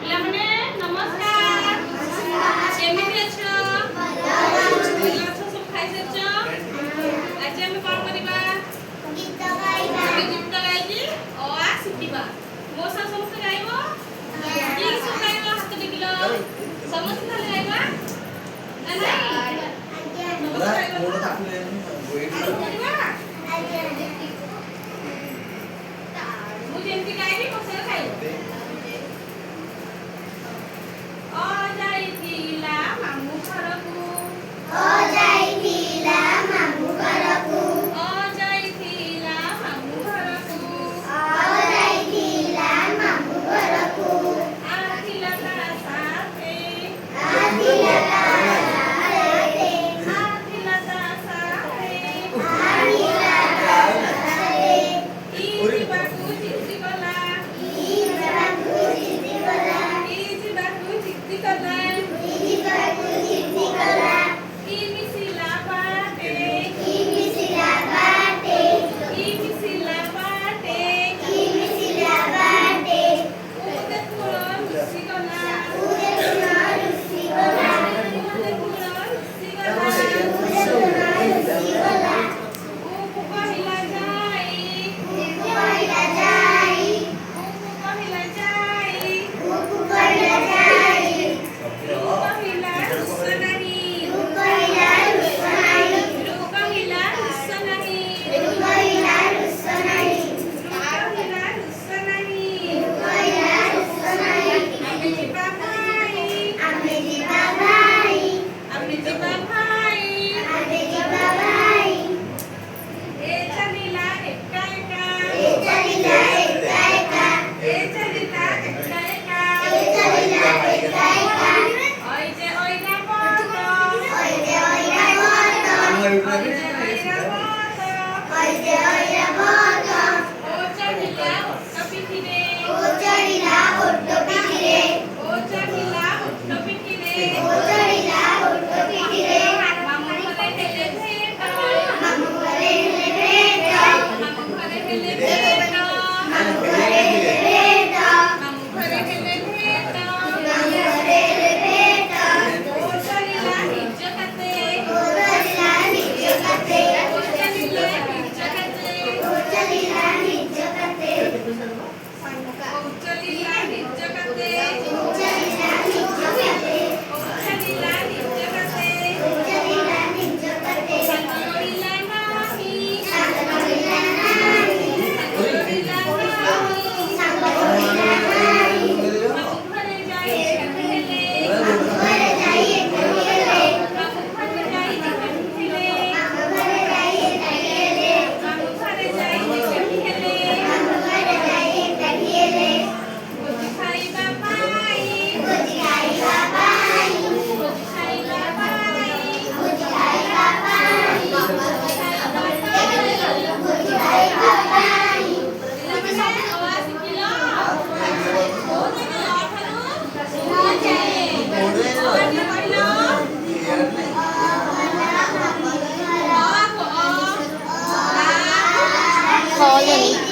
ପିଲାମାନେ ନମସ୍କାର। କେମିତି ଅଛ? ସବୁ ଖାଇସାରିଛ? ଆଜି ଆମେ କଣ କରିବା? ଗୀତ ଗାଇକି ଅ ଆ ଶିଖିବା। ମୋ ସହ ସମସ୍ତେ ଗାଇବ? କିଏ ସବୁ ଗାଇବ? ହାତ ଟେକିଲ। ସମସ୍ତେ ତାହେଲେ ଗାଇବା? ନା ନାଇଁ? ମୁଁ ଯେମିତି ଗାଇବି ମୋ ସହ ଗାଇବ। ଯାଇଥିଲା ମାମୁଁ ଘରକୁ। ଯାଇଥିଲା ମାମୁଁ ଘରକୁ। ଯାଇଥିଲା ମାମୁଁ ଘରକୁ। ଯାଇଥିଲା ମାମୁଁ ଘରକୁ। ଆସିଲା ତା ସାଥେ। ଆସିଲା ତା ସାଥେ। ଆସିଲା ତା ସାଥେ। ଆସିଲା ତା ସାଥେ। ଯିବାକୁ ଜିଦ୍ଦି କଲା। ଯିବାକୁ ଜିଦ୍ଦି କଲା। ଯିବାକୁ ଜିଦ୍ଦି କଲା। ମିଶିଲା ବାଟେ। ମିଶିଲା ବାଟେ। ମିଶିଲା ବାଟେ। ମିଶିଲା ବାଟେ। ଦେଖୁଣ ରୁଷି ଗଲା। ଦେଖୁଣ ରୁଷି ଗଲା। ଦେଖୁଣ ରୁଷି ଗଲା। କହିଲା ଯାଇ। କହିଲା ଯାଇ। କହିଲା ଯାଇ। କହିଲା ଯାଇ। କହିଲା ରୁଷ ନାହିଁ। କହିଲା ରୁଷ ନାହିଁ। କହିଲା ରୁଷ ନାହିଁ। କହିଲା ରୁଷ ନାହିଁ। କହିଲା ରୁଷ ନାହିଁ। କହିଲା ରୁଷ ନାହିଁ। ଆମେ ଯିବା ଭାଇ। ଆମେ ଯିବା ଭାଇ। ଆମେ ଯିବା ଭାଇ। ଆମେ ଯିବା ଭାଇ। ଏ ଚାଲିଲା ଏକା ଏକା। ଏ ଚାଲିଲା ଏକା ଏକା। ଏ ଚାଲିଲା ଏକା ଏକା। ଏ ଚାଲିଲା ଏକା ଏକା। ওই যে ওইটা কত। ওই যে ওইটা কত। ওই যে ওইটা কত। ওই যে ওইটা কত। ও চড়িলা ওট পিঠিরে। ও চড়িলা ওট পিঠিরে। ও চড়িলা ওট পিঠিরে। ও চড়িলা ওট পিঠিরে। মামু ঘরে হেলে ভেট। মামু ঘরে হেলে ভেট। মামু ঘরে হেলে ভেট। মামু ঘরে হেলে ভেট। মামু ঘরে হেলে ভেট। মামু ঘরে হেলে ভেট। ও চড়িলা নিজ কাতে। ও চড়িলা নিজ কাতে। ও চড়িলা নিজ কাতে। ও চড়িলা নিজ কাতে। ও চড়িলা নিজ কাতে। ও চড়িলা নিজ কাতে। ও চড়িলা নিজ কাতে। ও চড়িলা নিজ কাতে। সাথ করিলা নাহি। সাথ করিলা নাহি। সাথ করিলা নাহি। সাথ করিলা নাহি। মামু ঘরে যাই একাঠি হেলে। মামু ঘরে যাই একাঠি হেলে। মামু ঘরে যাই একাঠি হেলে। মামু ঘরে যাই একাঠি হেলে। মামু ঘরে যাই একাঠি হেলে। মামু ঘরে যাই একাঠি হেলে। ভোজি খাইবা পাই। ভোজি খাইবা পাই। ভোজি খাইবা পাই। ভোজি খাইবা পাই। ভোজি খাইবা পাই। ভোজি খাইবা পাই। ପିଲାମାନେ ଅ ଆ ଶିଖିଲ? କୋଉ ଯାକେ ଅ ଠାରୁ ଅ ଯାଏ। ଅ ଟିକେ କହିଲ। ଅ କୁ ଅ। ଆ।